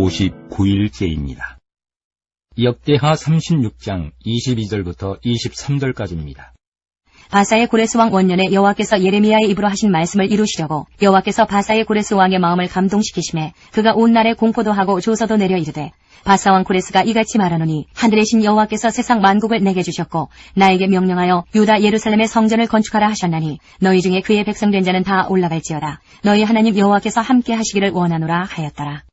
59일째입니다. 역대하 36장 22절부터 23절까지입니다. 바사의 고레스 왕 원년에 여호와께서 예레미야의 입으로 하신 말씀을 이루시려고 여호와께서 바사의 고레스 왕의 마음을 감동시키심에 그가 온 날에 공포도 하고 조서도 내려 이르되 바사 왕 고레스가 이같이 말하노니 하늘의 신 여호와께서 세상 만국을 내게 주셨고 나에게 명령하여 유다 예루살렘의 성전을 건축하라 하셨나니 너희 중에 그의 백성된 자는 다 올라갈지어다. 너희 하나님 여호와께서 함께 하시기를 원하노라 하였더라.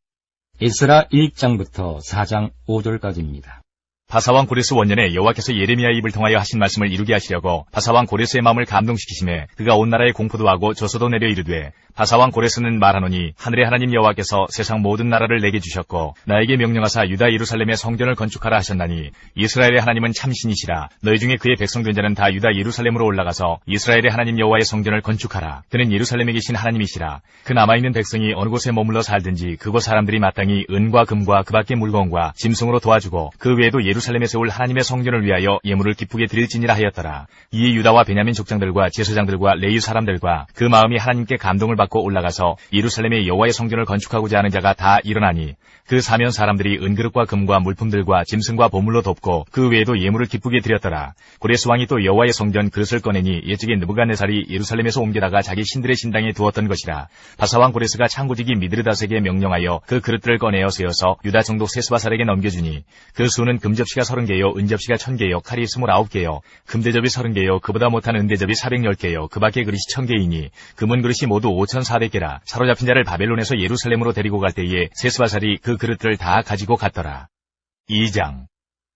에스라 1장부터 4장 5절까지입니다. 바사왕 고레스 원년에 여호와께서 예레미야의 입을 통하여 하신 말씀을 이루게 하시려고 바사왕 고레스의 마음을 감동시키심에 그가 온 나라에 공포도 하고 조서도 내려 이르되 바사왕 고레스는 말하노니 하늘의 하나님 여호와께서 세상 모든 나라를 내게 주셨고 나에게 명령하사 유다 예루살렘의 성전을 건축하라 하셨나니 이스라엘의 하나님은 참신이시라. 너희 중에 그의 백성된 자는 다 유다 예루살렘으로 올라가서 이스라엘의 하나님 여호와의 성전을 건축하라. 그는 예루살렘에 계신 하나님이시라. 그 남아있는 백성이 어느 곳에 머물러 살든지 그곳 사람들이 마땅히 은과 금과 그 밖의 물건과 짐승으로 도와주고 그 외에도 예루살렘에 세울 하나님의 성전을 위하여 예물을 기쁘게 드릴지니라 하였더라. 이에 유다와 베냐민 족장들과 제사장들과 레위 사람들과 그 마음이 하나님께 감동을 받고 올라가서 예루살렘의 여호와의 성전을 건축하고자 하는 자가 다 일어나니 그 사면 사람들이 은그릇과 금과 물품들과 짐승과 보물로 돕고 그 외에도 예물을 기쁘게 드렸더라. 고레스 왕이 또 여호와의 성전 그릇을 꺼내니 옛적에 느부갓네살이 예루살렘에서 옮겨다가 자기 신들의 신당에 두었던 것이라. 바사왕 고레스가 창고지기 미드르닷에게 명령하여 그 그릇들을 꺼내어 세워서 유다 총독 세스바살에게 넘겨주니 그 수는 금접시가 30개요 은접시가 1000개요 칼이 29개요 금대접이 30개요 그보다 못한 은대접이 410개요 그 밖의 그릇이 1000개이니 금은 그릇이 모두 5400개라. 사로잡힌 자를 바벨론에서 예루살렘으로 데리고 갈 때에 세스바살이 그 그릇들을 다 가지고 갔더라. 2장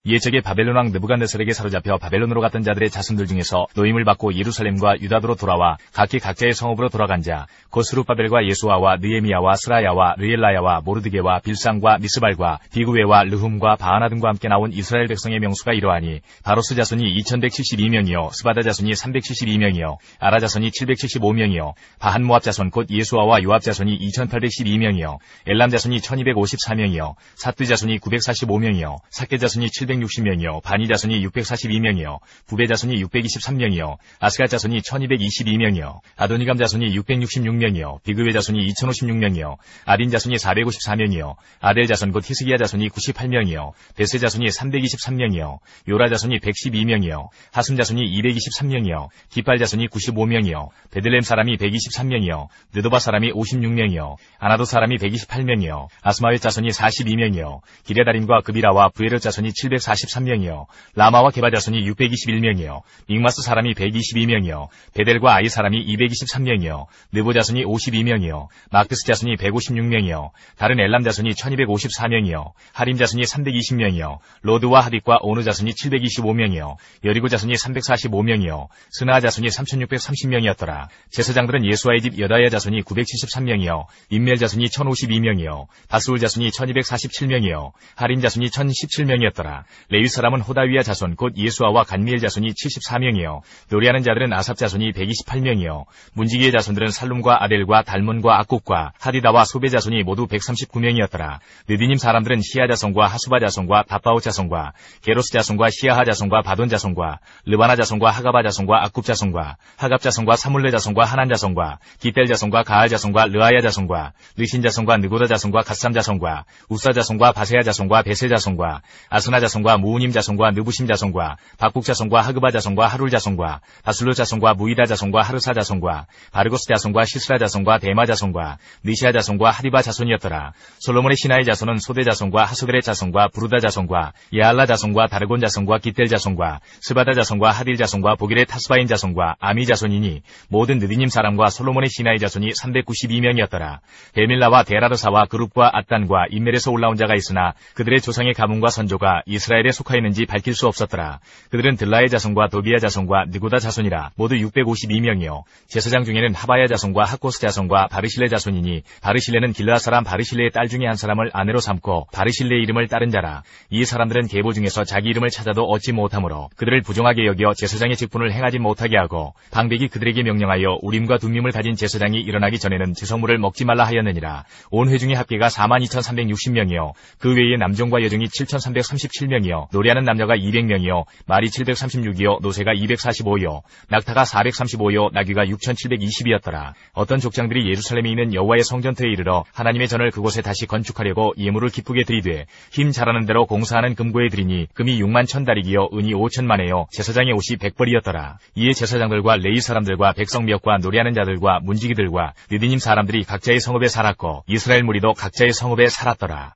옛적에 바벨론 왕 느부갓네살에게 사로잡혀 바벨론으로 갔던 자들의 자손들 중에서 노임을 받고 예루살렘과 유다도로 돌아와 각기 각자의 성읍으로 돌아간 자 곧 스룹바벨과 예수아와 느헤미야와 스라야와 르엘라야와 모르드게와 빌상과 미스발과 비구웨와 르훔과 바하나 등과 함께 나온 이스라엘 백성의 명수가 이러하니 바로스 자손이 2172명이요 스바다 자손이 372명이요 아라 자손이 775명이요 바한 모압 자손 곧 예수아와 요압 자손이 2812명이요 엘람 자손이 1254명이요 사뚜 자손이 945명이요 사케 자손이 760명이요 바니 자손이 642명이요 부베 자손이 623명이요 아스갈 자손이 1222명이요 아도니감 자손이 666명이요 비그웨 자손이 2056명이요 아딘 자손이 454명이요 아델 자손 곧 히스기야 자손이 98명이요 베세 자손이 323명이요 요라 자손이 112명이요 하숨 자손이 223명이요 기팔 자손이 95명이요 베들렘 사람이 123명이요 느도바 사람이 56명이요 아나도 사람이 128명이요 아스마웻 자손이 42명이요 기레다림과 그비라와 부에르 자손이 743명이요 라마와 게바 자손이 621명이요 믹마스 사람이 122명이요 베델과 아이 사람이 223명이요 느보 자손이 52명이요 마크스 자손이 156명이요 다른 엘람 자손이 1254명이요 하림 자손이 320명이요 로드와 하딧과 오느 자손이 725명이요 여리고 자손이 345명이요 스나 자손이 3630명이었더라. 제사장들은 예수아의 집 여다야 자손이 973명이요 임멜 자손이 1052명이요 바스울 자손이 1247명이요 하림 자손이 1017명이었더라. 레위 사람은 호다위야 자손 곧 예수아와 간미엘 자손이 74명이요 노래하는 자들은 아삽 자손이 128명이요 문지기의 자손들은 살룸과 아델과 달몬과 악국과 하디다와 소베 자손이 모두 139명이었더라. 느디님 사람들은 시아 자손과 하수바 자손과 바바오 자손과 게로스 자손과 시아하 자손과 바돈 자손과 르바나 자손과 하가바 자손과 악굽 자손과 하갑 자손과 사물레 자손과 하난 자손과 기델 자손과 가알 자손과 르아야 자손과 르신 자손과 느고다 자손과 갓삼 자손과 우사 자손과 바세야 자손과 베세 자손과 아스나 자손과 무우님 자손과 느부심 자손과 박국 자손과 하그바 자손과 하룰 자손과 바술로 자손과 무이다 자손과 하르사 자손과 바르고스 자손과 시스라 자손과 데마 자손과 느시아 자손과 하리바 자손이었더라. 솔로몬의 신하의 자손은 소대 자손과 하수벨의 자손과 부르다 자손과 야알라 자손과 다르곤 자손과 기델 자손과 스바다 자손과 하딜 자손과 보길의 타스바인 자손과 아미 자손이니 모든 느디님 사람과 솔로몬의 신하의 자손이 392명이었더라. 베밀라와 데라르사와 그룹과 앗단과 인멜에서 올라온 자가 있으나 그들의 조상의 가문과 선조가 이스라엘에 속하였는지 밝힐 수 없었더라. 그들은 들라의 자손과 도비야 자손과 느고다 자손이라 모두 652명이요 제사장 중에는 하바야 자손과 하코스 자손과 바르실레 자손이니 바르실레는 길르앗 사람 바르실레의 딸 중에 한 사람을 아내로 삼고 바르실레의 이름을 따른 자라. 이 사람들은 계보 중에서 자기 이름을 찾아도 얻지 못하므로 그들을 부정하게 여겨 제사장의 직분을 행하지 못하게 하고 방백이 그들에게 명령하여 우림과 둠밈을 가진 제사장이 일어나기 전에는 제성물을 먹지 말라 하였느니라. 온 회중의 합계가 42,360명이요 그 외에 남종과 여종이 7,337명 7명이요 노래하는 남녀가 200명이요 말이 736이요 노새가 245요 낙타가 435요 나귀가 6720이었더라. 어떤 족장들이 예루살렘에 있는 여호와의 성전터에 이르러 하나님의 전을 그곳에 다시 건축하려고 예물을 기쁘게 드리되 힘 잘하는 대로 공사하는 금고에 드리니 금이 6만 1000다리기요 은이 5천만에요 제사장의 옷이 100벌이었더라. 이에 제사장들과 레위 사람들과 백성 몇과 노래하는 자들과 문지기들과 느디님 사람들이 각자의 성읍에 살았고 이스라엘 무리도 각자의 성읍에 살았더라.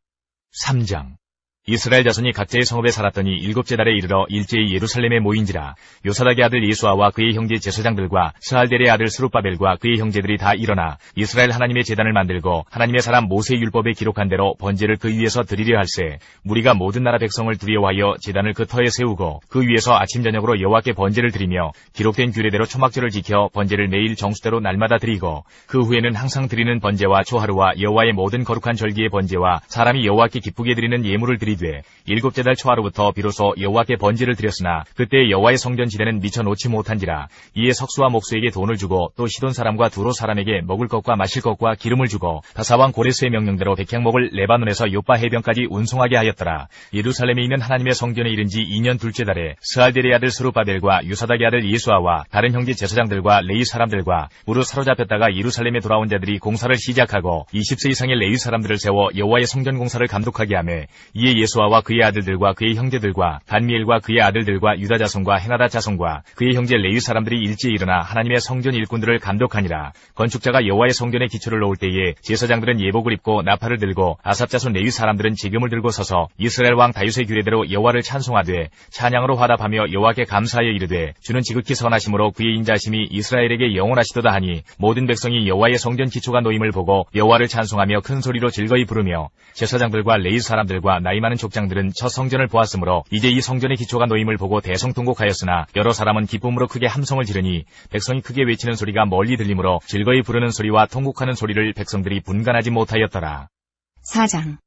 3장 이스라엘 자손이 각자의 성읍에 살았더니 7째 달에 이르러 일제히 예루살렘에 모인지라. 요사닥의 아들 예수아와 그의 형제 제사장들과 스알델의 아들 스룹바벨과 그의 형제들이 다 일어나 이스라엘 하나님의 제단을 만들고 하나님의 사람 모세의 율법에 기록한 대로 번제를 그 위에서 드리려 할세. 무리가 모든 나라 백성을 두려워하여 제단을 그 터에 세우고 그 위에서 아침 저녁으로 여호와께 번제를 드리며 기록된 규례대로 초막절을 지켜 번제를 매일 정수대로 날마다 드리고 그 후에는 항상 드리는 번제와 초하루와 여호와의 모든 거룩한 절기의 번제와 사람이 여호와께 기쁘게 드리는 예물을 드리되 7째 달 초하루부터 비로소 여호와께 번제를 드렸으나 그때 여호와의 성전 지대는 미쳐 놓지 못한지라. 이에 석수와 목수에게 돈을 주고 또 시돈 사람과 두로 사람에게 먹을 것과 마실 것과 기름을 주고 바사왕 고레스의 명령대로 백향목을 레바논에서 요빠 해변까지 운송하게 하였더라. 예루살렘에 있는 하나님의 성전에 이른 지 2년 둘째 달에 스알델의 아들 스룹바벨과 유사닥의 아들 예수아와 다른 형제 제사장들과 레위 사람들과 무릇 사로잡혔다가 예루살렘에 돌아온 자들이 공사를 시작하고 20세 이상의 레위 사람들을 세워 여호와의 성전 공사를 감독하게 하매 이에 예수아와 그의 아들들과 그의 형제들과 단미엘과 그의 아들들과 유다 자손과 헤나다 자손과 그의 형제 레위 사람들이 일제히 일어나 하나님의 성전 일꾼들을 감독하니라. 건축자가 여호와의 성전에 기초를 놓을 때에 제사장들은 예복을 입고 나팔을 들고 아삽 자손 레위 사람들은 지금을 들고 서서 이스라엘 왕 다윗의 규례대로 여호와를 찬송하되 찬양으로 화답하며 여호와께 감사하여 이르되 주는 지극히 선하심으로 그의 인자심이 이스라엘에게 영원하시도다 하니 모든 백성이 여호와의 성전 기초가 놓임을 보고 여호와를 찬송하며 큰 소리로 즐거이 부르며 제사장들과 레위 사람들과 나이 많은 족장들은 첫 성전을 보았으므로 이제 이 성전의 기초가 놓임을 보고 대성통곡하였으나 여러 사람은 기쁨으로 크게 함성을 지르니 백성이 크게 외치는 소리가 멀리 들리므로 즐거이 부르는 소리와 통곡하는 소리를 백성들이 분간하지 못하였더라. 4장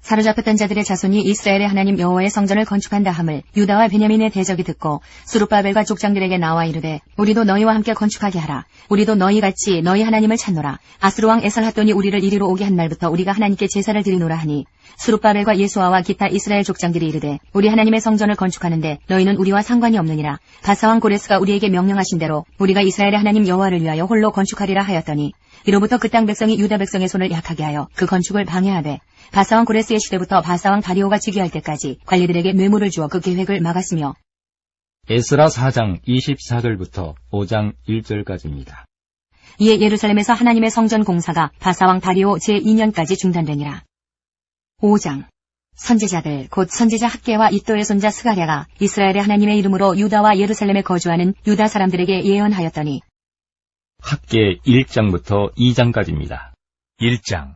사로잡혔던 자들의 자손이 이스라엘의 하나님 여호와의 성전을 건축한다 함을 유다와 베냐민의 대적이 듣고 스룹바벨과 족장들에게 나와 이르되 우리도 너희와 함께 건축하게 하라. 우리도 너희같이 너희 하나님을 찾노라. 아스루 왕 에살핫돈이 우리를 이리로 오게 한 날부터 우리가 하나님께 제사를 드리노라 하니 스룹바벨과 예수아와 기타 이스라엘 족장들이 이르되 우리 하나님의 성전을 건축하는데 너희는 우리와 상관이 없느니라. 바사왕 고레스가 우리에게 명령하신 대로 우리가 이스라엘의 하나님 여호와를 위하여 홀로 건축하리라 하였더니 이로부터 그 땅 백성이 유다 백성의 손을 약하게 하여 그 건축을 방해하되 바사왕 고레스의 시대부터 바사왕 다리오가 즉위할 때까지 관리들에게 뇌물을 주어 그 계획을 막았으며. 에스라 4장 24절부터 5장 1절까지입니다. 이에 예루살렘에서 하나님의 성전 공사가 바사왕 다리오 제2년까지 중단되니라. 5장 선지자들 곧 선지자 학개와 이도의 손자 스가랴가 이스라엘의 하나님의 이름으로 유다와 예루살렘에 거주하는 유다 사람들에게 예언하였더니 학개 1장부터 2장까지입니다. 1장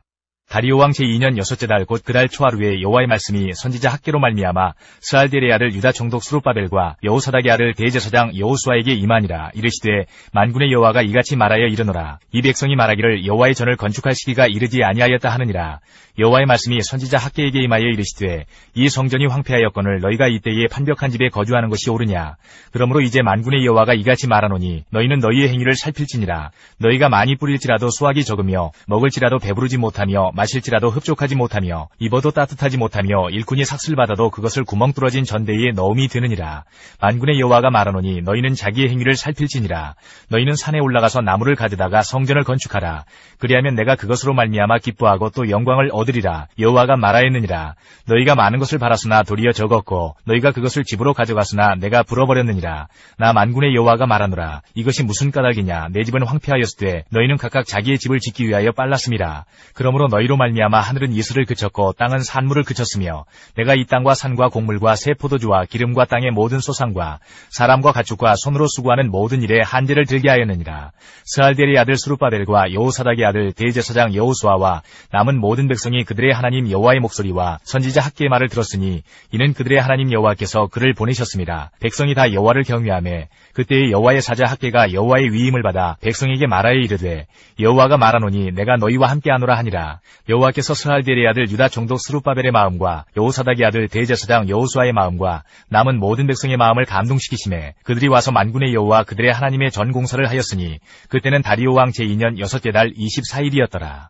다리오 왕 제2년 6째 달 곧 그 달 초하루에 여호와의 말씀이 선지자 학개로 말미암아 스알델의 아들 유다 총독 스룹바벨과 여호사닥의 아들 대제사장 여호수아에게 임하니라. 이르시되 만군의 여호와가 이같이 말하여 이르노라. 이 백성이 말하기를 여호와의 전을 건축할 시기가 이르지 아니하였다 하느니라. 여호와의 말씀이 선지자 학개에게 임하여 이르시되 이 성전이 황폐하였거늘 너희가 이때에 판벽한 집에 거주하는 것이 옳으냐. 그러므로 이제 만군의 여호와가 이같이 말하노니 너희는 너희의 행위를 살필지니라. 너희가 많이 뿌릴지라도 수확이 적으며 먹을지라도 배부르지 못하며 마실지라도 흡족하지 못하며 입어도 따뜻하지 못하며 일꾼이 삭슬 받아도 그것을 구멍 뚫어진 전대에 넣음이 되느니라. 만군의 여호와가 말하노니 너희는 자기의 행위를 살필지니라. 너희는 산에 올라가서 나무를 가져다가 성전을 건축하라. 그리하면 내가 그것으로 말미암아 기뻐하고 또 영광을 얻으리라. 여호와가 말하였느니라. 너희가 많은 것을 바랐으나 도리어 적었고 너희가 그것을 집으로 가져갔으나 내가 불어버렸느니라. 나 만군의 여호와가 말하노라. 이것이 무슨 까닭이냐. 내 집은 황폐하였으되 너희는 각각 자기의 집을 짓기 위하여 빨랐음이라. 그러므로 너희로 말미암아 하늘은 이슬을 그쳤고 땅은 산물을 그쳤으며 내가 이 땅과 산과 곡물과 새 포도주와 기름과 땅의 모든 소산과 사람과 가축과 손으로 수고하는 모든 일에 한계를 들게 하였느니라. 스알델의 아들 스룹바벨과 여호사닥의 아들 대제사장 여호수아와 남은 모든 백성이 그들의 하나님 여호와의 목소리와 선지자 학개의 말을 들었으니 이는 그들의 하나님 여호와께서 그를 보내셨습니다. 백성이 다 여호와를 경외하며 그때의 여호와의 사자 학개가 여호와의 위임을 받아 백성에게 말하여 이르되 여호와가 말하노니 내가 너희와 함께하노라 하니라. 여호와께서 스알델의 아들 유다 총독 스룹바벨의 마음과 여호사닥의 아들 대제사장 여호수아의 마음과 남은 모든 백성의 마음을 감동시키시매 그들이 와서 만군의 여호와 그들의 하나님의 전공사를 하였으니 그때는 다리오 왕 제2년 6째 달 24일이었더라.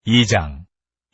2장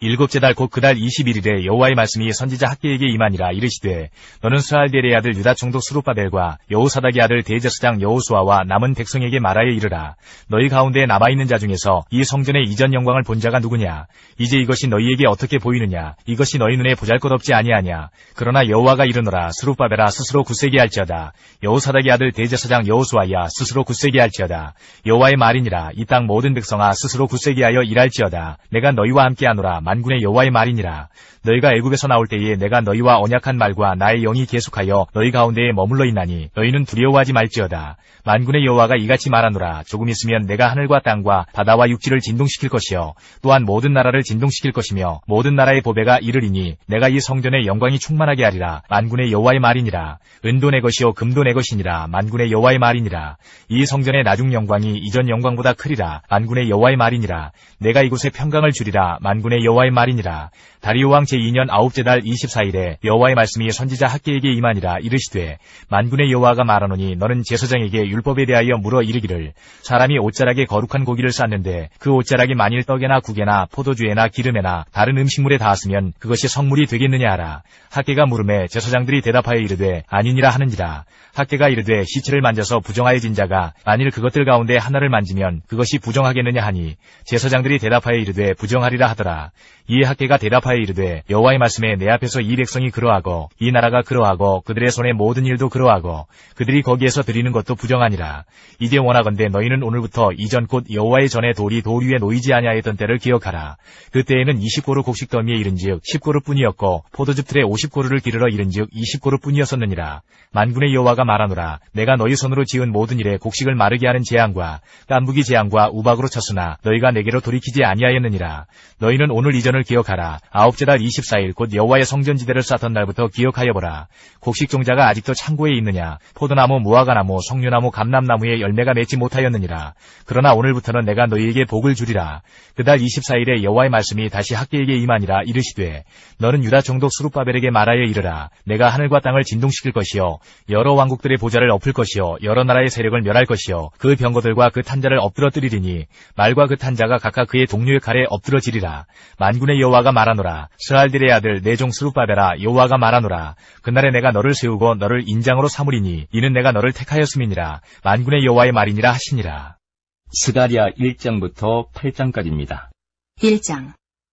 일곱째 달 곧 그 달 21일에 여호와의 말씀이 선지자 학개에게 임하니라. 이르시되 너는 스알델의 아들 유다 총독 스룹바벨과 여호사닥의 아들 대제사장 여호수아와 남은 백성에게 말하여 이르라. 너희 가운데 남아있는 자 중에서 이 성전의 이전 영광을 본 자가 누구냐? 이제 이것이 너희에게 어떻게 보이느냐? 이것이 너희 눈에 보잘것없지 아니하냐? 그러나 여호와가 이르노라. 스룹바벨아 스스로 굳세게 할지어다. 여호사닥의 아들 대제사장 여호수아야 스스로 굳세게 할지어다. 여호와의 말이니라. 이 땅 모든 백성아 스스로 굳세게 하여 일할지어다. 내가 너희와 함께하노라. 만군의 여호와의 말이니라. 너희가 애굽에서 나올 때에 내가 너희와 언약한 말과 나의 영이 계속하여 너희 가운데에 머물러 있나니 너희는 두려워하지 말지어다. 만군의 여호와가 이같이 말하노라. 조금 있으면 내가 하늘과 땅과 바다와 육지를 진동시킬 것이요 또한 모든 나라를 진동시킬 것이며 모든 나라의 보배가 이르리니 내가 이 성전의 영광이 충만하게 하리라. 만군의 여호와의 말이니라. 은도 내 것이요 금도 내 것이니라. 만군의 여호와의 말이니라. 이 성전의 나중 영광이 이전 영광보다 크리라. 만군의 여호와의 말이니라. 내가 이곳에 평강을 주리라. 만군의 여호와의 말이니라. 다리오 왕 제2년 9째 달 24일에 여호와의 말씀이 선지자 학개에게 임하니라. 이르시되 만군의 여호와가 말하노니 너는 제사장에게 율법에 대하여 물어 이르기를 사람이 옷자락에 거룩한 고기를 쌌는데 그 옷자락이 만일 떡에나 국에나 포도주에나 기름에나 다른 음식물에 닿았으면 그것이 성물이 되겠느냐 하라. 학개가 물음에 제사장들이 대답하여 이르되 아니니라 하는지라. 학개가 이르되 시체를 만져서 부정하여진 자가 만일 그것들 가운데 하나를 만지면 그것이 부정하겠느냐 하니 제사장들이 대답하여 이르되 부정하리라 하더라. 이에 학개가 대답하여 이르되 여호와의 말씀에 내 앞에서 이 백성이 그러하고 이 나라가 그러하고 그들의 손의 모든 일도 그러하고 그들이 거기에서 드리는 것도 부정하니라. 이제 원하건대 너희는 오늘부터 이전 곧 여호와의 전에 돌이 돌 위에 놓이지 아니하였던 때를 기억하라. 그때에는 20고루 곡식더미에 이른즉 10고루 뿐이었고 포도즙 틀에 50고루를 기르러 이른즉 20고루 뿐이었었느니라. 만군의 여호와가 말하노라. 내가 너희 손으로 지은 모든 일에 곡식을 마르게 하는 재앙과 깐부기 재앙과 우박으로 쳤으나 너희가 내게로 돌이키지 아니하였느니라. 너희는 오늘 이전을 기억하라. 9째 달 24일 곧 여호와의 성전지대를 쌓던 날부터 기억하여 보라. 곡식 종자가 아직도 창고에 있느냐? 포도나무, 무화과나무, 석류나무, 감람나무에 열매가 맺지 못하였느니라. 그러나 오늘부터는 내가 너희에게 복을 주리라. 그달 24일에 여호와의 말씀이 다시 학개에게 임하니라. 이르시되 너는 유다 총독 스룹바벨에게 말하여 이르라. 내가 하늘과 땅을 진동시킬 것이요 여러 왕국들의 보좌를 엎을 것이요 여러 나라의 세력을 멸할 것이요 그 병거들과 그 탄자를 엎드러뜨리리니 말과 그 탄자가 각각 그의 동료의 칼에 엎드러지리라. 만군의 여호와가 말하노라. 스알델의 아들 내 종 스룹바벨아 여호와가 말하노라. 그날에 내가 너를 세우고 너를 인장으로 삼으리니 이는 내가 너를 택하였음이니라. 만군의 여호와의 말이니라 하시니라. 스가랴 1장부터 8장까지입니다. 1장.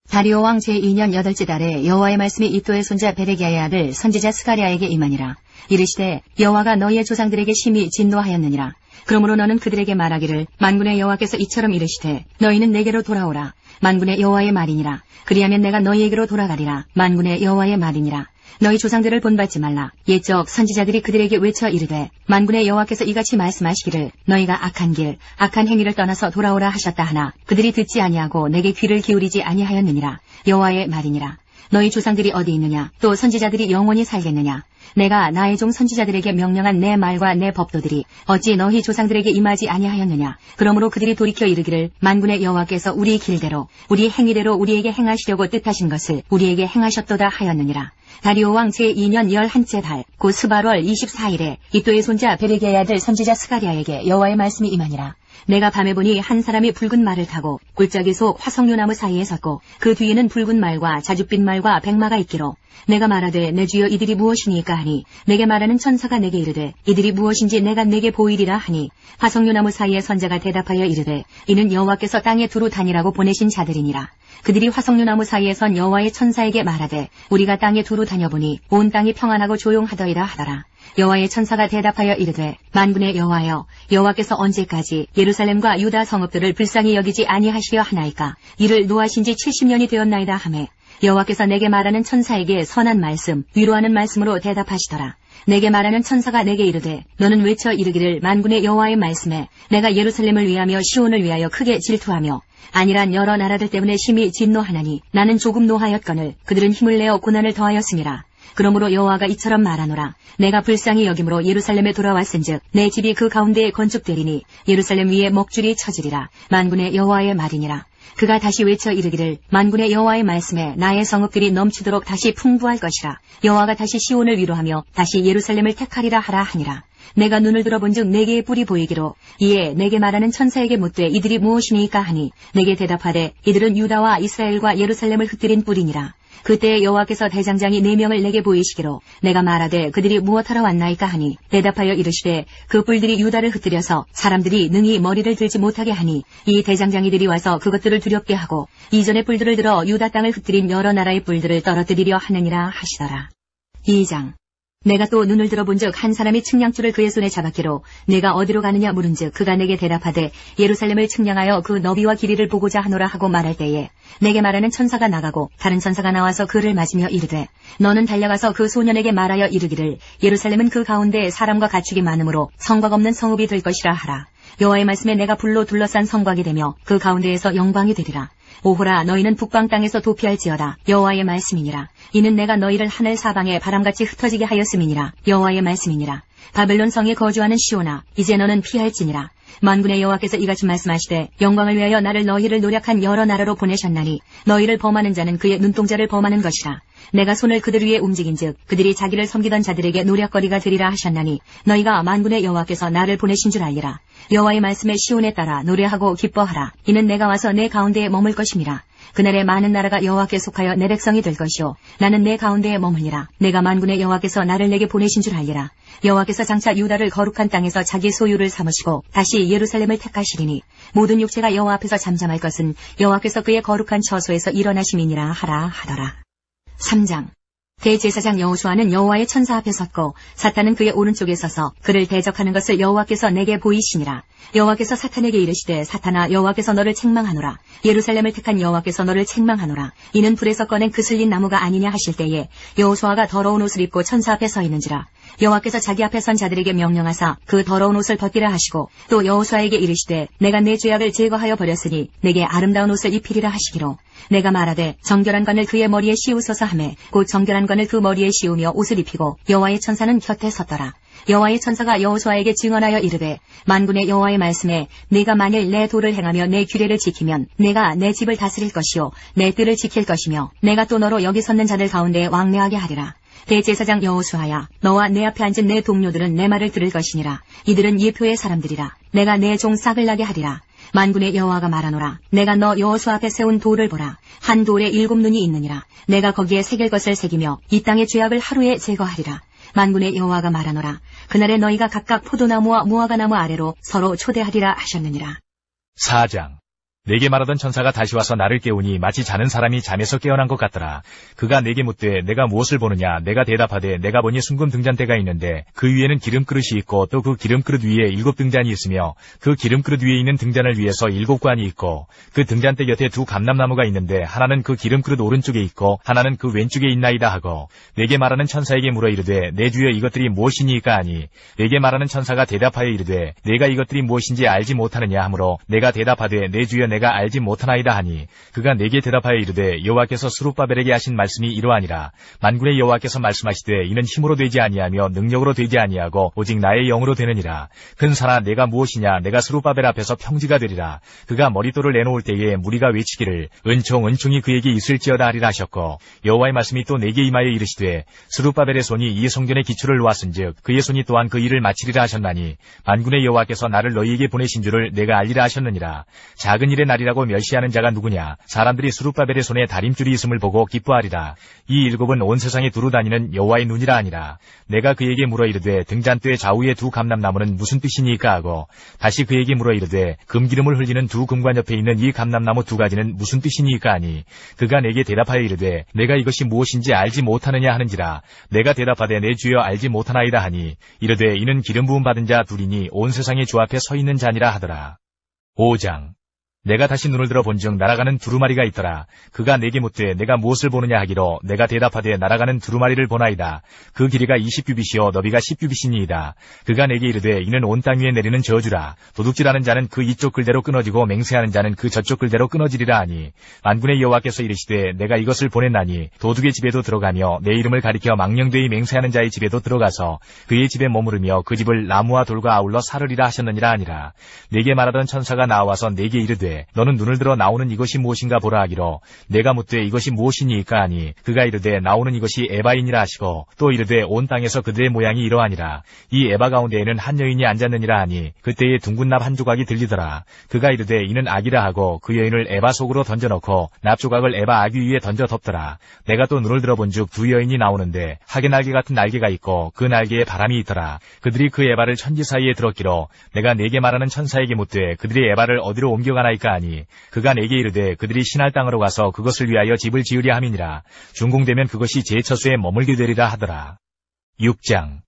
다리오 왕 제2년 8째 달에 여호와의 말씀이 이도의 손자 베레기야의 아들 선지자 스가랴에게 임하니라. 이르시되 여호와가 너희의 조상들에게 심히 진노하였느니라. 그러므로 너는 그들에게 말하기를 만군의 여호와께서 이처럼 이르시되 너희는 내게로 돌아오라. 만군의 여호와의 말이니라. 그리하면 내가 너희에게로 돌아가리라. 만군의 여호와의 말이니라. 너희 조상들을 본받지 말라. 옛적 선지자들이 그들에게 외쳐 이르되 만군의 여호와께서 이같이 말씀하시기를 너희가 악한 길, 악한 행위를 떠나서 돌아오라 하셨다 하나 그들이 듣지 아니하고 내게 귀를 기울이지 아니하였느니라. 여호와의 말이니라. 너희 조상들이 어디 있느냐? 또 선지자들이 영원히 살겠느냐? 내가 나의 종 선지자들에게 명령한 내 말과 내 법도들이 어찌 너희 조상들에게 임하지 아니하였느냐? 그러므로 그들이 돌이켜 이르기를 만군의 여호와께서 우리 길대로 우리 행위대로 우리에게 행하시려고 뜻하신 것을 우리에게 행하셨도다 하였느니라. 다리오 왕 제2년 11째 달 곧 스발월 24일에 이도의 손자 베레기야의 아들 선지자 스가랴에게 여호와의 말씀이 임하니라. 내가 밤에 보니 한 사람이 붉은 말을 타고 골짜기 속 화석류나무 사이에 섰고 그 뒤에는 붉은 말과 자줏빛 말과 백마가 있기로 내가 말하되 내 주여 이들이 무엇이니까 하니 내게 말하는 천사가 내게 이르되 이들이 무엇인지 내가 내게 보이리라 하니 화석류나무 사이에 선자가 대답하여 이르되 이는 여호와께서 땅에 두루 다니라고 보내신 자들이니라. 그들이 화석류나무 사이에 선 여호와의 천사에게 말하되 우리가 땅에 두루 다녀보니 온 땅이 평안하고 조용하더이다 하더라. 여호와의 천사가 대답하여 이르되 만군의 여호와여 여호와께서 언제까지 예루살렘과 유다 성읍들을 불쌍히 여기지 아니하시려 하나이까? 이를 노하신 지 70년이 되었나이다 하매 여호와께서 내게 말하는 천사에게 선한 말씀 위로하는 말씀으로 대답하시더라. 내게 말하는 천사가 내게 이르되 너는 외쳐 이르기를 만군의 여호와의 말씀에 내가 예루살렘을 위하며 시온을 위하여 크게 질투하며 아니란 여러 나라들 때문에 심히 진노하나니 나는 조금 노하였거늘 그들은 힘을 내어 고난을 더하였음이라. 그러므로 여호와가 이처럼 말하노라. 내가 불쌍히 여김으로 예루살렘에 돌아왔은즉 내 집이 그 가운데에 건축되리니 예루살렘 위에 먹줄이 쳐지리라. 만군의 여호와의 말이니라. 그가 다시 외쳐 이르기를 만군의 여호와의 말씀에 나의 성읍들이 넘치도록 다시 풍부할 것이라. 여호와가 다시 시온을 위로하며 다시 예루살렘을 택하리라 하라 하니라. 내가 눈을 들어본즉 네개의 뿔이 보이기로 이에 내게 말하는 천사에게 묻되 이들이 무엇이니까 하니 내게 대답하되 이들은 유다와 이스라엘과 예루살렘을 흩뜨린 뿔이니라. 그때 여호와께서 대장장이 4명을 내게 보이시기로 내가 말하되 그들이 무엇하러 왔나이까 하니 대답하여 이르시되 그 뿔들이 유다를 흩뜨려서 사람들이 능히 머리를 들지 못하게 하니 이 대장장이들이 와서 그것들을 두렵게 하고 이전의 뿔들을 들어 유다 땅을 흩뜨린 여러 나라의 뿔들을 떨어뜨리려 하느니라 하시더라. 2장. 내가 또 눈을 들어본즉 한 사람이 측량줄을 그의 손에 잡았기로 내가 어디로 가느냐 물은즉 그가 내게 대답하되 예루살렘을 측량하여 그 너비와 길이를 보고자 하노라 하고 말할 때에 내게 말하는 천사가 나가고 다른 천사가 나와서 그를 맞으며 이르되 너는 달려가서 그 소년에게 말하여 이르기를 예루살렘은 그 가운데 사람과 가축이 많으므로 성곽 없는 성읍이 될 것이라 하라. 여호와의 말씀에 내가 불로 둘러싼 성곽이 되며 그 가운데에서 영광이 되리라. 오호라 너희는 북방 땅에서 도피할지어다. 여호와의 말씀이니라. 이는 내가 너희를 하늘 사방에 바람같이 흩어지게 하였음이니라. 여호와의 말씀이니라. 바벨론 성에 거주하는 시온아 이제 너는 피할지니라. 만군의 여호와께서 이같이 말씀하시되 영광을 위하여 나를 너희를 노력한 여러 나라로 보내셨나니 너희를 범하는 자는 그의 눈동자를 범하는 것이라. 내가 손을 그들 위에 움직인즉 그들이 자기를 섬기던 자들에게 노략거리가 되리라 하셨나니 너희가 만군의 여호와께서 나를 보내신 줄 알리라. 여호와의 말씀에 시온에 따라 노래하고 기뻐하라. 이는 내가 와서 내 가운데에 머물 것임이라. 그날에 많은 나라가 여호와께 속하여 내 백성이 될 것이요 나는 내 가운데에 머물리라. 내가 만군의 여호와께서 나를 내게 보내신 줄 알리라. 여호와께서 장차 유다를 거룩한 땅에서 자기 소유를 삼으시고 다시 예루살렘을 택하시리니 모든 육체가 여호와 앞에서 잠잠할 것은 여호와께서 그의 거룩한 처소에서 일어나심이니라 하라 하더라. 3장. 대제사장 여호수아는 여호와의 천사 앞에 섰고 사탄은 그의 오른쪽에 서서 그를 대적하는 것을 여호와께서 내게 보이시니라. 여호와께서 사탄에게 이르시되 사탄아 여호와께서 너를 책망하노라. 예루살렘을 택한 여호와께서 너를 책망하노라. 이는 불에서 꺼낸 그슬린 나무가 아니냐 하실 때에 여호수아가 더러운 옷을 입고 천사 앞에 서 있는지라. 여호와께서 자기 앞에 선 자들에게 명령하사 그 더러운 옷을 벗기라 하시고 또 여호수아에게 이르시되 내가 내 죄악을 제거하여 버렸으니 내게 아름다운 옷을 입히리라 하시기로 내가 말하되 정결한 관을 그의 머리에 씌우소서 하매 곧 정결한 관을 그 머리에 씌우며 옷을 입히고 여호와의 천사는 곁에 섰더라. 여호와의 천사가 여호수아에게 증언하여 이르되 만군의 여호와의 말씀에 네가 만일 내 도를 행하며 내 규례를 지키면 내가 내 집을 다스릴 것이요 내 뜰을 지킬 것이며 내가 또 너로 여기 섰는 자들 가운데 왕래하게 하리라. 대제사장 여호수아야 너와 내 앞에 앉은 내 동료들은 내 말을 들을 것이니라. 이들은 예표의 사람들이라. 내가 내 종 싹을 나게 하리라. 만군의 여호와가 말하노라. 내가 너 여호수아 앞에 세운 돌을 보라. 한 돌에 7눈이 있느니라. 내가 거기에 새길 것을 새기며 이 땅의 죄악을 하루에 제거하리라. 만군의 여호와가 말하노라. 그날에 너희가 각각 포도나무와 무화과나무 아래로 서로 초대하리라 하셨느니라. 4장. 내게 말하던 천사가 다시 와서 나를 깨우니 마치 자는 사람이 잠에서 깨어난 것 같더라. 그가 내게 묻되 내가 무엇을 보느냐. 내가 대답하되 내가 보니 순금 등잔대가 있는데 그 위에는 기름그릇이 있고 또 그 기름그릇 위에 7등잔이 있으며 그 기름그릇 위에 있는 등잔을 위해서 7관이 있고 그 등잔대 곁에 2 감람나무가 있는데 하나는 그 기름그릇 오른쪽에 있고 하나는 그 왼쪽에 있나이다 하고 내게 말하는 천사에게 물어 이르되 내 주여 이것들이 무엇이니까 하니 내게 말하는 천사가 대답하여 이르되 내가 이것들이 무엇인지 알지 못하느냐 하므로 내가 대답하되 내 주여 내가 알지 못하나이다 하니 그가 내게 대답하여 이르되 여호와께서 스룹바벨에게 하신 말씀이 이러하니라. 만군의 여호와께서 말씀하시되 이는 힘으로 되지 아니하며 능력으로 되지 아니하고 오직 나의 영으로 되느니라. 근사나 내가 무엇이냐. 내가 스룹바벨 앞에서 평지가 되리라. 그가 머릿돌을 내놓을 때에 무리가 외치기를 은총이 그에게 있을지어다 하리라 하셨고 여호와의 말씀이 또 내게 임하여 이르시되 스룹바벨의 손이 이 성전의 기초를 놓았은즉 그의 손이 또한 그 일을 마치리라 하셨나니 만군의 여호와께서 나를 너희에게 보내신 줄을 내가 알리라 하셨느니라. 작은 일의 날이라고 멸시하는 자가 누구냐. 사람들이 스룹바벨의 손에 다림줄이 있음을 보고 기뻐하리라. 이 7은 온 세상에 두루 다니는 여호와의 눈이라 하니라. 내가 그에게 물어 이르되 등잔대 좌우의 2 감람나무는 무슨 뜻이니까 하고 다시 그에게 물어 이르되 금기름을 흘리는 2 금관 옆에 있는 이 감람나무 2가지는 무슨 뜻이니까 하니 그가 내게 대답하여 이르되 내가 이것이 무엇인지 알지 못하느냐 하는지라. 내가 대답하되 내 주여 알지 못하나이다 하니 이르되 이는 기름 부음 받은 자 2이니 온 세상의 주 앞에 서 있는 자니라 하더라. 5장. 내가 다시 눈을 들어 본즉 날아가는 두루마리가 있더라. 그가 내게 묻되 내가 무엇을 보느냐 하기로 내가 대답하되 날아가는 두루마리를 보나이다. 그 길이가 20규빗이요 너비가 10규빗이니이다. 그가 내게 이르되 이는 온 땅 위에 내리는 저주라. 도둑질하는 자는 그 이쪽 글대로 끊어지고 맹세하는 자는 그 저쪽 글대로 끊어지리라 하니 만군의 여호와께서 이르시되 내가 이것을 보냈나니 도둑의 집에도 들어가며 내 이름을 가리켜 망령되이 맹세하는 자의 집에도 들어가서 그의 집에 머무르며 그 집을 나무와 돌과 아울러 사르리라 하셨느니라 하니라. 내게 말하던 천사가 나와서 내게 이르되 이르되 너는 눈을 들어 나오는 이것이 무엇인가 보라 하기로 내가 묻되 이것이 무엇이니까 하니 그가 이르되 나오는 이것이 에바이니라 하시고 또 이르되 온 땅에서 그들의 모양이 이러하니라. 이 에바 가운데에는 한 여인이 앉았느니라 하니 그때에 둥근 납 한 조각이 들리더라. 그가 이르되 이는 악이라 하고 그 여인을 에바 속으로 던져놓고 납 조각을 에바 아귀 위에 던져 덮더라. 내가 또 눈을 들어본즉 두 여인이 나오는데 하계 날개 같은 날개가 있고 그 날개에 바람이 있더라. 그들이 그 에바를 천지 사이에 들었기로 내가 내게 말하는 천사에게 묻되 그들이 에바를 어디로 옮겨가나이까 하니 그가 내게 이르되 그들이 신할 땅으로 가서 그것을 위하여 집을 지으려 함이니라. 중공되면 그것이 제처소에 머물게 되리라 하더라. 6장.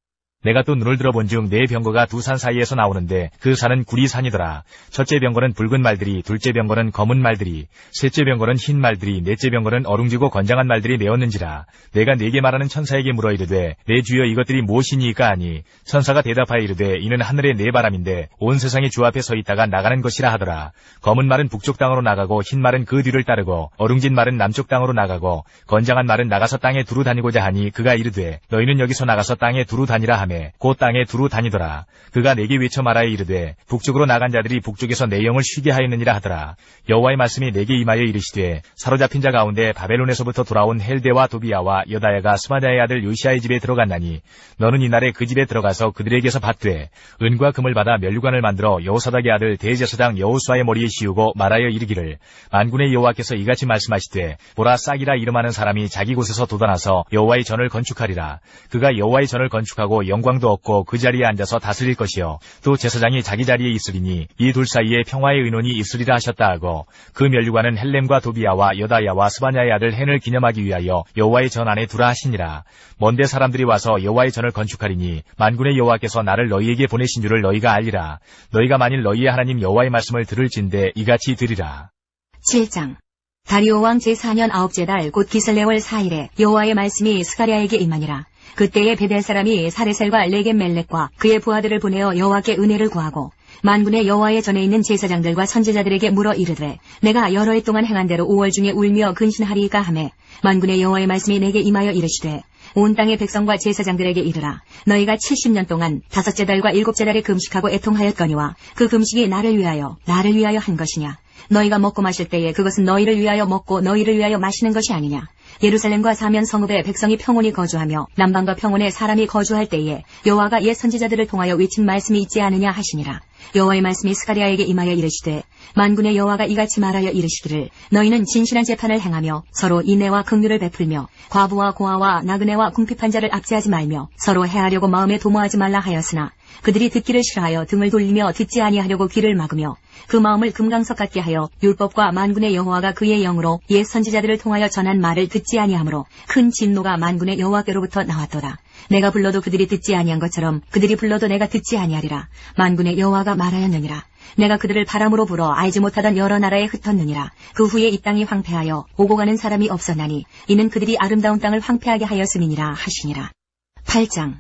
내가 또 눈을 들어본즉 네 병거가 두 산 사이에서 나오는데 그 산은 구리산이더라. 첫째 병거는 붉은 말들이, 둘째 병거는 검은 말들이, 셋째 병거는 흰 말들이, 넷째 병거는 어룽지고 건장한 말들이 메었는지라. 내가 네게 말하는 천사에게 물어 이르되 내 주여 이것들이 무엇이니까 하니 천사가 대답하여 이르되 이는 하늘의 네 바람인데 온 세상이 주 앞에 서 있다가 나가는 것이라 하더라. 검은 말은 북쪽 땅으로 나가고 흰 말은 그 뒤를 따르고 어룽진 말은 남쪽 땅으로 나가고 건장한 말은 나가서 땅에 두루 다니고자 하니 그가 이르되 너희는 여기서 나가서 땅에 두루 다니라 하며 곧 땅에 두루 다니더라. 그가 내게 외쳐 말하여 이르되 북쪽으로 나간 자들이 북쪽에서 내 영을 쉬게 하였느니라 하더라. 여호와의 말씀이 내게 임하여 이르시되 사로잡힌 자 가운데 바벨론에서부터 돌아온 헬데와 도비야와 여다야가 스마냐의 아들 요시아의 집에 들어갔나니 너는 이날에 그 집에 들어가서 그들에게서 받되 은과 금을 받아 면류관을 만들어 여호사닥의 아들 대제사장 여호수아의 머리에 씌우고 말하여 이르기를 만군의 여호와께서 이같이 말씀하시되 보라 싹이라 이름하는 사람이 자기 곳에서 돋아나서 여호와의 전을 건축하리라. 그가 여호와의 전을 건축하고 영광도 얻고 그 자리에 앉아서 다스릴 것이요 또 제사장이 자기 자리에 있으리니 이 둘 사이에 평화의 의논이 있으리라 하셨다 하고 그 면류관은 헬렘과 도비야와 여다야와 스바냐의 아들 헨을 기념하기 위하여 여호와의 전 안에 두라 하시니라. 먼데 사람들이 와서 여호와의 전을 건축하리니 만군의 여호와께서 나를 너희에게 보내신 줄을 너희가 알리라. 너희가 만일 너희의 하나님 여호와의 말씀을 들을진대 이같이 들으라. 7장. 다리오 왕 제4년 9째 달 곧 기슬레월 4일에 여호와의 말씀이 스가랴에게 임하니라. 그때에 베델 사람이 사레셀과 레겜 멜렉과 그의 부하들을 보내어 여호와께 은혜를 구하고 만군의 여호와의 전에 있는 제사장들과 선지자들에게 물어 이르되 내가 여러 해 동안 행한 대로 5월 중에 울며 근신하리이까 하매 만군의 여호와의 말씀이 내게 임하여 이르시되 온 땅의 백성과 제사장들에게 이르라. 너희가 70년 동안 5째 달과 7째 달에 금식하고 애통하였거니와 그 금식이 나를 위하여 한 것이냐. 너희가 먹고 마실 때에 그것은 너희를 위하여 먹고 너희를 위하여 마시는 것이 아니냐. 예루살렘과 사면 성읍에 백성이 평온히 거주하며 남방과 평온에 사람이 거주할 때에 여호와가 옛 선지자들을 통하여 외친 말씀이 있지 않으냐 하시니라. 여호와의 말씀이 스가랴에게 임하여 이르시되 만군의 여호와가 이같이 말하여 이르시기를 너희는 진실한 재판을 행하며 서로 인애와 긍휼을 베풀며 과부와 고아와 나그네와 궁핍한 자를 압제하지 말며 서로 해하려고 마음에 도모하지 말라 하였으나 그들이 듣기를 싫어하여 등을 돌리며 듣지 아니하려고 귀를 막으며 그 마음을 금강석 같게 하여 율법과 만군의 여호와가 그의 영으로 옛 선지자들을 통하여 전한 말을 듣지 아니하므로 큰 진노가 만군의 여호와께로부터 나왔도다. 내가 불러도 그들이 듣지 아니한 것처럼 그들이 불러도 내가 듣지 아니하리라. 만군의 여호와가 말하였느니라. 내가 그들을 바람으로 불어 알지 못하던 여러 나라에 흩었느니라. 그 후에 이 땅이 황폐하여 오고 가는 사람이 없었나니 이는 그들이 아름다운 땅을 황폐하게 하였음이니라 하시니라. 8장.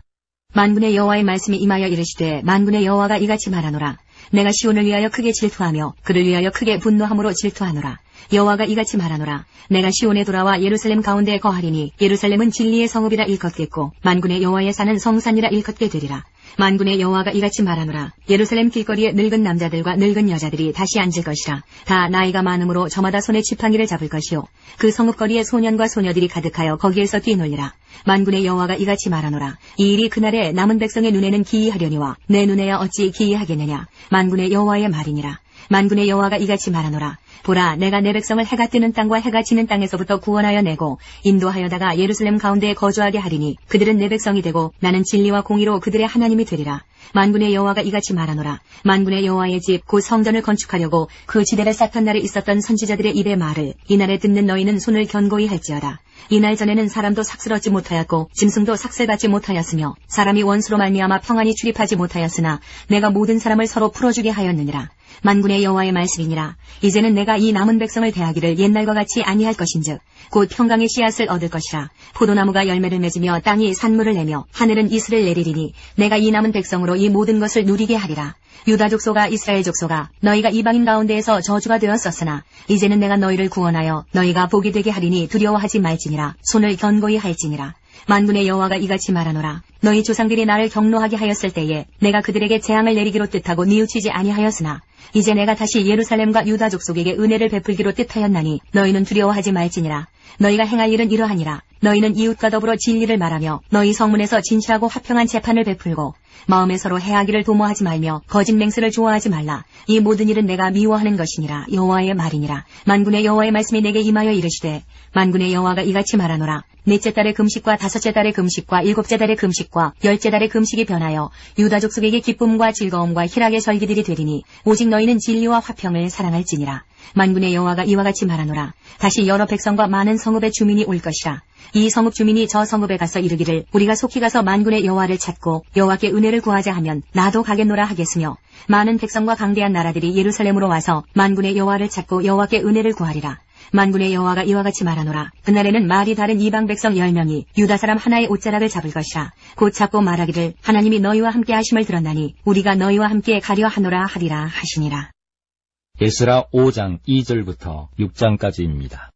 만군의 여호와의 말씀이 임하여 이르시되 만군의 여호와가 이같이 말하노라. 내가 시온을 위하여 크게 질투하며 그를 위하여 크게 분노함으로 질투하노라. 여호와가 이같이 말하노라. 내가 시온에 돌아와 예루살렘 가운데에 거하리니 예루살렘은 진리의 성읍이라 일컫겠고 만군의 여호와의 산은 성산이라 일컫게 되리라. 만군의 여호와가 이같이 말하노라. 예루살렘 길거리에 늙은 남자들과 늙은 여자들이 다시 앉을 것이라. 다 나이가 많음으로 저마다 손에 지팡이를 잡을 것이요 그 성읍거리에 소년과 소녀들이 가득하여 거기에서 뛰놀리라. 만군의 여호와가 이같이 말하노라. 이 일이 그날에 남은 백성의 눈에는 기이하려니와 내 눈에야 어찌 기이하겠느냐. 만군의 여호와의 말이니라. 만군의 여호와가 이같이 말하노라. 보라, 내가 내 백성을 해가 뜨는 땅과 해가 지는 땅에서부터 구원하여 내고 인도하여다가 예루살렘 가운데에 거주하게 하리니 그들은 내 백성이 되고 나는 진리와 공의로 그들의 하나님이 되리라. 만군의 여호와가 이같이 말하노라. 만군의 여호와의 집 곧 성전을 건축하려고 그 지대를 쌓던 날에 있었던 선지자들의 입의 말을 이날에 듣는 너희는 손을 견고히 할지어다. 이날 전에는 사람도 삭슬 얻지 못하였고 짐승도 삭슬 받지 못하였으며 사람이 원수로 말미암아 평안히 출입하지 못하였으나 내가 모든 사람을 서로 풀어주게 하였느니라. 만군의 여호와의 말씀이니라. 이제는 내가 이 남은 백성을 대하기를 옛날과 같이 아니할 것인즉 곧 평강의 씨앗을 얻을 것이라. 포도나무가 열매를 맺으며 땅이 산물을 내며 하늘은 이슬을 내리리니 내가 이 남은 백성으로 이 모든 것을 누리게 하리라. 유다 족속아 이스라엘 족속아 너희가 이방인 가운데에서 저주가 되었었으나 이제는 내가 너희를 구원하여 너희가 복이 되게 하리니 두려워하지 말지니라. 손을 견고히 할지니라. 만군의 여호와가 이같이 말하노라. 너희 조상들이 나를 경노하게 하였을 때에 내가 그들에게 재앙을 내리기로 뜻하고 뉘우치지 아니하였으나 이제 내가 다시 예루살렘과 유다 족속에게 은혜를 베풀기로 뜻하였나니 너희는 두려워하지 말지니라. 너희가 행할 일은 이러하니라. 너희는 이웃과 더불어 진리를 말하며 너희 성문에서 진실하고 화평한 재판을 베풀고 마음에 서로 해하기를 도모하지 말며 거짓 맹세를 좋아하지 말라. 이 모든 일은 내가 미워하는 것이니라. 여호와의 말이니라. 만군의 여호와의 말씀이 내게 임하여 이르시되 만군의 여호와가 이같이 말하노라. 넷째 달의 금식과 다섯째 달의 금식과 일곱째 달의 금식과 열째 달의 금식이 변하여 유다 족속에게 기쁨과 즐거움과 희락의 절기들이 되리니 오직 너희는 진리와 화평을 사랑할지니라. 만군의 여호와가 이와 같이 말하노라. 다시 여러 백성과 많은 성읍의 주민이 올 것이라. 이 성읍 주민이 저 성읍에 가서 이르기를 우리가 속히 가서 만군의 여호와를 찾고 여호와께 은혜를 구하자 하면 나도 가겠노라 하겠으며 많은 백성과 강대한 나라들이 예루살렘으로 와서 만군의 여호와를 찾고 여호와께 은혜를 구하리라. 만군의 여호와가 이와 같이 말하노라. 그날에는 말이 다른 이방 백성 10명이 유다 사람 하나의 옷자락을 잡을 것이라. 곧 잡고 말하기를 하나님이 너희와 함께 하심을 들었나니 우리가 너희와 함께 가려 하노라 하리라 하시니라. 에스라 5장 2절부터 6장까지입니다.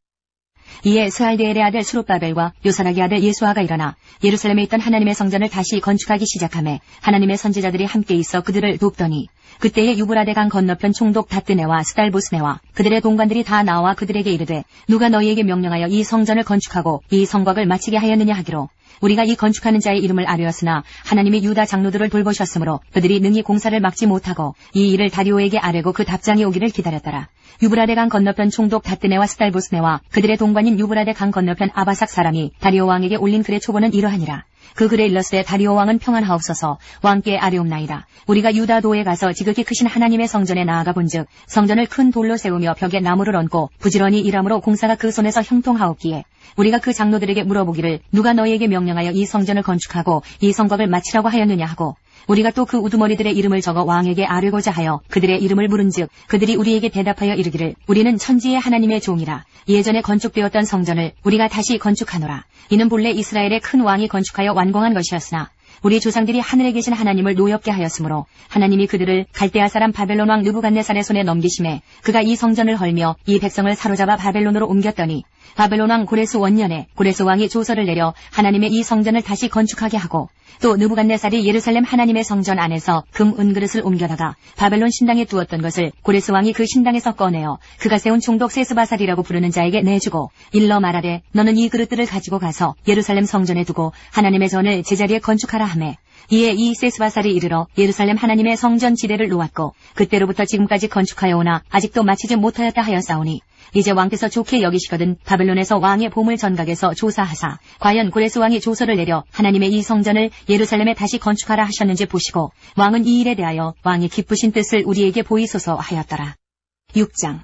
이에 스알디엘의 아들 스룹바벨과 요사락의 아들 예수아가 일어나 예루살렘에 있던 하나님의 성전을 다시 건축하기 시작하며 하나님의 선지자들이 함께 있어 그들을 돕더니 그때에 유브라데 강 건너편 총독 다뜨네와 스달보스네와 그들의 동관들이 다 나와 그들에게 이르되 누가 너희에게 명령하여 이 성전을 건축하고 이 성곽을 마치게 하였느냐 하기로 우리가 이 건축하는 자의 이름을 아뢰었으나 하나님이 유다 장로들을 돌보셨으므로 그들이 능히 공사를 막지 못하고 이 일을 다리오에게 아뢰고 그 답장이 오기를 기다렸더라. 유브라데 강 건너편 총독 다뜨네와 스달보스네와 그들의 동관인 유브라데 강 건너편 아바삭 사람이 다리오 왕에게 올린 글의 초본은 이러하니라. 그 글에 일렀으되 다리오 왕은 평안하옵소서. 왕께 아뢰옵나이다. 우리가 유다도에 가서 지극히 크신 하나님의 성전에 나아가 본즉 성전을 큰 돌로 세우며 벽에 나무를 얹고 부지런히 일함으로 공사가 그 손에서 형통하옵기에 우리가 그 장로들에게 물어보기를 누가 너희에게 명령하여 이 성전을 건축하고 이 성곽을 마치라고 하였느냐 하고 우리가 또 그 우두머리들의 이름을 적어 왕에게 아뢰고자 하여 그들의 이름을 물은즉 그들이 우리에게 대답하여 이르기를 우리는 천지의 하나님의 종이라. 예전에 건축되었던 성전을 우리가 다시 건축하노라. 이는 본래 이스라엘의 큰 왕이 건축하여 완공한 것이었으나 우리 조상들이 하늘에 계신 하나님을 노엽게 하였으므로 하나님이 그들을 갈대아 사람 바벨론 왕 느부갓네살의 손에 넘기심에 그가 이 성전을 헐며 이 백성을 사로잡아 바벨론으로 옮겼더니 바벨론 왕 고레스 원년에 고레스 왕이 조서를 내려 하나님의 이 성전을 다시 건축하게 하고 또 느부갓네살이 예루살렘 하나님의 성전 안에서 금 은그릇을 옮겨다가 바벨론 신당에 두었던 것을 고레스 왕이 그 신당에서 꺼내어 그가 세운 총독 세스바살이라고 부르는 자에게 내주고 일러 말하되 너는 이 그릇들을 가지고 가서 예루살렘 성전에 두고 하나님의 전을 제자리에 건축하라 하매 이에 이 세스바살이 이르러 예루살렘 하나님의 성전 지대를 놓았고 그때로부터 지금까지 건축하여 오나 아직도 마치지 못하였다 하였사오니 이제 왕께서 좋게 여기시거든 바벨론에서 왕의 보물 전각에서 조사하사 과연 고레스 왕이 조서를 내려 하나님의 이 성전을 예루살렘에 다시 건축하라 하셨는지 보시고 왕은 이 일에 대하여 왕이 기쁘신 뜻을 우리에게 보이소서 하였더라. 6장.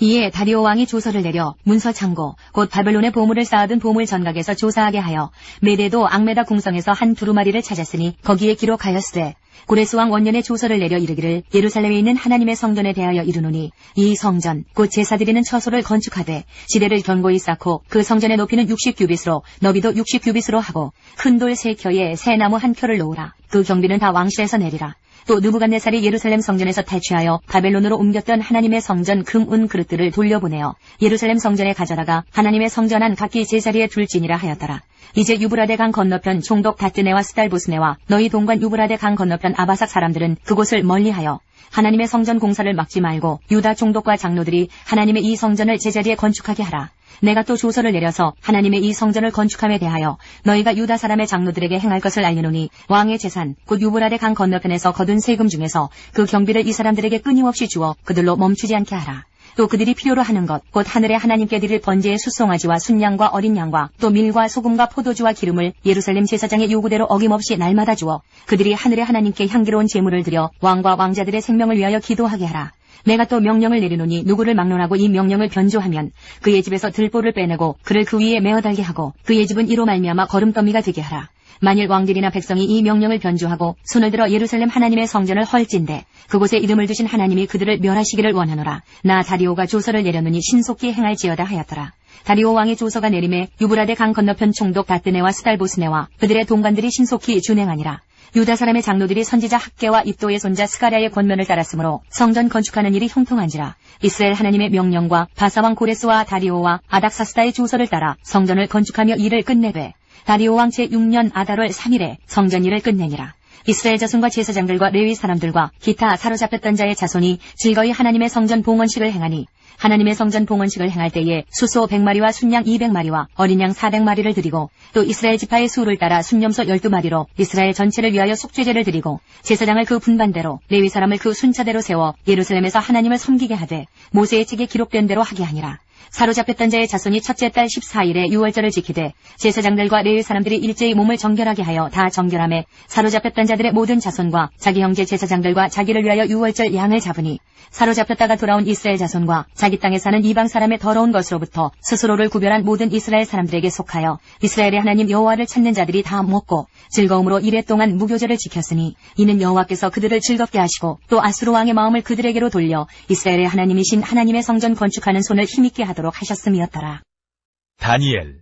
이에 다리오 왕이 조서를 내려 문서 창고 곧 바벨론의 보물을 쌓아둔 보물 전각에서 조사하게 하여 메대도 앙메다 궁성에서 한 두루마리를 찾았으니 거기에 기록하였으되 고레스 왕 원년에 조서를 내려 이르기를 예루살렘에 있는 하나님의 성전에 대하여 이르노니 이 성전 곧 제사드리는 처소를 건축하되 지대를 견고히 쌓고 그 성전의 높이는 60규빗으로 너비도 60규빗으로 하고 큰 돌 3켜에 새 나무 1켜를 놓으라. 그 경비는 다 왕실에서 내리라. 또 느부갓네살이 예루살렘 성전에서 탈취하여 바벨론으로 옮겼던 하나님의 성전 금, 은 그릇들을 돌려보내어 예루살렘 성전에 가져다가 하나님의 성전 안 각기 제자리에 둘지니라 하였더라. 이제 유브라데 강 건너편 총독 다뜨네와 스달보스네와 너희 동관 유브라데 강 건너편 아바삭 사람들은 그곳을 멀리하여 하나님의 성전 공사를 막지 말고 유다 총독과 장로들이 하나님의 이 성전을 제자리에 건축하게 하라. 내가 또 조서를 내려서 하나님의 이 성전을 건축함에 대하여 너희가 유다 사람의 장로들에게 행할 것을 알리노니 왕의 재산 곧 유브라데 강 건너편에서 거둔 세금 중에서 그 경비를 이 사람들에게 끊임없이 주어 그들로 멈추지 않게 하라. 또 그들이 필요로 하는 것 곧 하늘의 하나님께 드릴 번제의 숫송아지와 순양과 어린 양과 또 밀과 소금과 포도주와 기름을 예루살렘 제사장의 요구대로 어김없이 날마다 주어 그들이 하늘의 하나님께 향기로운 제물을 드려 왕과 왕자들의 생명을 위하여 기도하게 하라. 내가 또 명령을 내리노니 누구를 막론하고 이 명령을 변조하면 그의 집에서 들보를 빼내고 그를 그 위에 메어 달게 하고 그의 집은 이로 말미암아 거름더미가 되게 하라. 만일 왕들이나 백성이 이 명령을 변조하고 손을 들어 예루살렘 하나님의 성전을 헐진대 그곳에 이름을 두신 하나님이 그들을 멸하시기를 원하노라. 나 다리오가 조서를 내려느니 신속히 행할지어다 하였더라. 다리오 왕의 조서가 내림에 유브라데 강 건너편 총독 다뜨네와 스달보스네와 그들의 동관들이 신속히 준행하니라. 유다 사람의 장로들이 선지자 학개와 입도의 손자 스가랴의 권면을 따랐으므로 성전 건축하는 일이 형통한지라. 이스라엘 하나님의 명령과 바사왕 고레스와 다리오와 아닥사스다의 조서를 따라 성전을 건축하며 일을 끝내되 다리오 왕 제6년 아달월 3일에 성전일을 끝내니라. 이스라엘 자손과 제사장들과 레위 사람들과 기타 사로잡혔던 자의 자손이 즐거이 하나님의 성전 봉헌식을 행하니 하나님의 성전 봉헌식을 행할 때에 수소 100마리와 순양 200마리와 어린 양 400마리를 드리고 또 이스라엘 지파의 수를 따라 순염소 12마리로 이스라엘 전체를 위하여 속죄제를 드리고 제사장을 그 분반대로 레위 사람을 그 순차대로 세워 예루살렘에서 하나님을 섬기게 하되 모세의 책에 기록된 대로 하게 하니라. 사로잡혔던 자의 자손이 첫째 달 14일에 유월절을 지키되 제사장들과 레위 사람들이 일제히 몸을 정결하게 하여 다 정결함에 사로잡혔던 자들의 모든 자손과 자기 형제 제사장들과 자기를 위하여 유월절 양을 잡으니 사로잡혔다가 돌아온 이스라엘 자손과 자기 땅에 사는 이방 사람의 더러운 것으로부터 스스로를 구별한 모든 이스라엘 사람들에게 속하여 이스라엘의 하나님 여호와를 찾는 자들이 다 먹고 즐거움으로 이래 동안 무교절을 지켰으니 이는 여호와께서 그들을 즐겁게 하시고 또 아수르 왕의 마음을 그들에게로 돌려 이스라엘의 하나님이신 하나님의 성전 건축하는 손을 힘있게 하도록 하셨음이었더라. 다니엘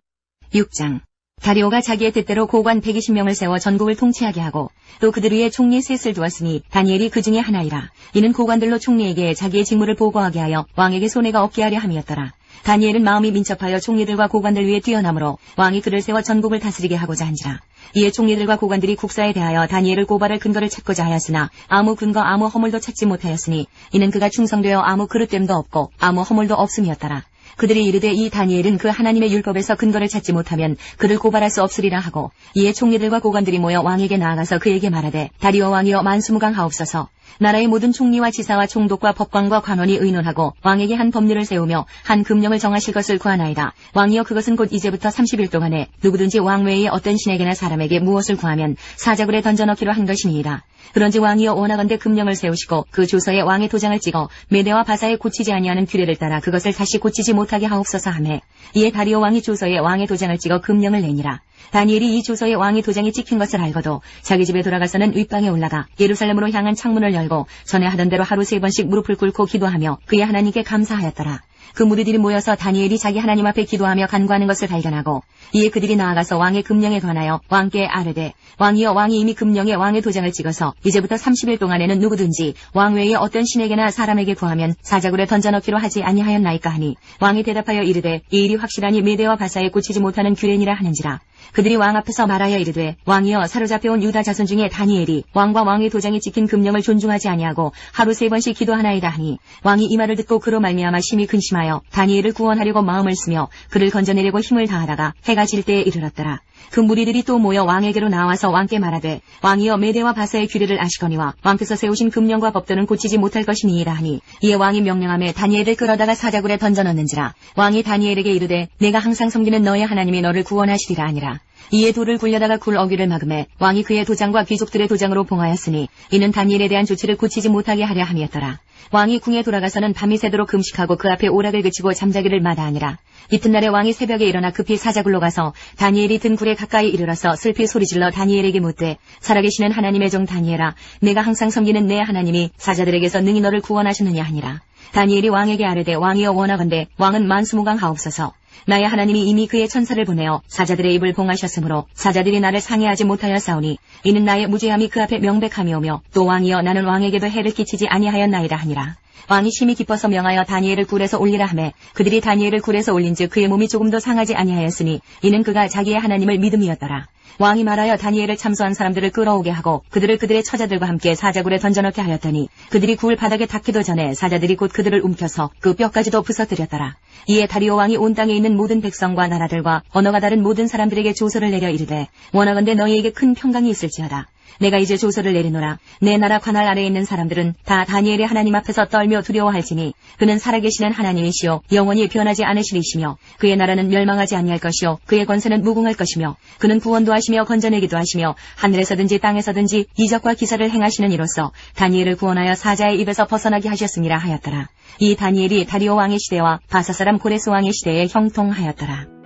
6장. 다리오가 자기의 뜻대로 고관 120명을 세워 전국을 통치하게 하고 또 그들 위에 총리 셋을 두었으니 다니엘이 그 중에 하나이라. 이는 고관들로 총리에게 자기의 직무를 보고하게 하여 왕에게 손해가 없게 하려 함이었더라. 다니엘은 마음이 민첩하여 총리들과 고관들 위에 뛰어나므로 왕이 그를 세워 전국을 다스리게 하고자 한지라. 이에 총리들과 고관들이 국사에 대하여 다니엘을 고발할 근거를 찾고자 하였으나 아무 근거 아무 허물도 찾지 못하였으니 이는 그가 충성되어 아무 그릇됨도 없고 아무 허물도 없음이었더라. 그들이 이르되 이 다니엘은 그 하나님의 율법에서 근거를 찾지 못하면 그를 고발할 수 없으리라 하고 이에 총리들과 고관들이 모여 왕에게 나아가서 그에게 말하되 다리오 왕이여 만수무강하옵소서. 나라의 모든 총리와 지사와 총독과 법관과 관원이 의논하고 왕에게 한 법률을 세우며 한 금령을 정하실 것을 구하나이다. 왕이여 그것은 곧 이제부터 30일 동안에 누구든지 왕 외에 어떤 신에게나 사람에게 무엇을 구하면 사자굴에 던져넣기로 한 것이니이다. 그런지 왕이여 원하건대 금령을 세우시고 그 조서에 왕의 도장을 찍어 메대와 바사에 고치지 아니하는 규례를 따라 그것을 다시 고치지 못하게 하옵소서 하매 이에 다리오 왕이 조서에 왕의 도장을 찍어 금령을 내니라. 다니엘이 이 조서에 왕의 도장이 찍힌 것을 알고도 자기 집에 돌아가서는 윗방에 올라가 예루살렘으로 향한 창문을 열고 전에 하던 대로 하루 3번씩 무릎을 꿇고 기도하며 그의 하나님께 감사하였더라. 그 무리들이 모여서 다니엘이 자기 하나님 앞에 기도하며 간구하는 것을 발견하고 이에 그들이 나아가서 왕의 금령에 관하여 왕께 아뢰되 왕이여 왕이 이미 금령에 왕의 도장을 찍어서 이제부터 30일 동안에는 누구든지 왕 외에 어떤 신에게나 사람에게 구하면 사자굴에 던져넣기로 하지 아니하였나이까 하니 왕이 대답하여 이르되 이 일이 확실하니 메대와 바사에 고치지 못하는 규례니라 하는지라. 그들이 왕 앞에서 말하여 이르되 왕이여 사로잡혀온 유다 자손 중에 다니엘이 왕과 왕의 도장이 찍힌 금령을 존중하지 아니하고 하루 3번씩 기도하나이다 하니 왕이 이 말을 듣고 그로 말미암아 심히 근심하여 다니엘을 구원하려고 마음을 쓰며 그를 건져내려고 힘을 다하다가 해가 질 때에 이르렀더라. 그 무리들이 또 모여 왕에게로 나와서 왕께 말하되 왕이여 메대와 바사의 규례를 아시거니와 왕께서 세우신 금령과 법도는 고치지 못할 것이니이다 하니 이에 왕이 명령하며 다니엘을 끌어다가 사자굴에 던져넣는지라. 왕이 다니엘에게 이르되 내가 항상 섬기는 너의 하나님이 너를 구원하시리라 하니라. 이에 돌을 굴려다가 굴 어귀를 막음에 왕이 그의 도장과 귀족들의 도장으로 봉하였으니 이는 다니엘에 대한 조치를 고치지 못하게 하려 함이었더라. 왕이 궁에 돌아가서는 밤이 새도록 금식하고 그 앞에 오락을 그치고 잠자기를 마다하니라. 이튿날에 왕이 새벽에 일어나 급히 사자굴로 가서 다니엘이 든 굴에 가까이 이르러서 슬피 소리질러 다니엘에게 묻되 살아계시는 하나님의 종 다니엘아 내가 항상 섬기는 내 하나님이 사자들에게서 능히 너를 구원하셨느냐 하니라. 다니엘이 왕에게 아뢰되 왕이여 원하건대 왕은 만수무강하옵소서. 나의 하나님이 이미 그의 천사를 보내어 사자들의 입을 봉하셨으므로 사자들이 나를 상해하지 못하여 싸우니 이는 나의 무죄함이 그 앞에 명백함이오며 또 왕이여 나는 왕에게도 해를 끼치지 아니하였나이다 하니라. 왕이 심히 기뻐서 명하여 다니엘을 굴에서 올리라 하매 그들이 다니엘을 굴에서 올린즉 그의 몸이 조금도 상하지 아니하였으니 이는 그가 자기의 하나님을 믿음이었더라. 왕이 말하여 다니엘을 참소한 사람들을 끌어오게 하고 그들을 그들의 처자들과 함께 사자굴에 던져넣게 하였더니 그들이 굴 바닥에 닿기도 전에 사자들이 곧 그들을 움켜서 그 뼈까지도 부서뜨렸더라. 이에 다리오 왕이 온 땅에 있는 모든 백성과 나라들과 언어가 다른 모든 사람들에게 조서를 내려 이르되 원하건대 너희에게 큰 평강이 있을지어다. 내가 이제 조서를 내리노라. 내 나라 관할 아래에 있는 사람들은 다 다니엘의 하나님 앞에서 떨며 두려워할지니 그는 살아계시는 하나님이시요 영원히 변하지 않으시리시며 그의 나라는 멸망하지 아니할 것이요 그의 권세는 무궁할 것이며 그는 구원도 하시며 건져내기도 하시며 하늘에서든지 땅에서든지 이적과 기사를 행하시는 이로써 다니엘을 구원하여 사자의 입에서 벗어나게 하셨음이라 하였더라. 이 다니엘이 다리오 왕의 시대와 바사 사람 고레스 왕의 시대에 형통하였더라.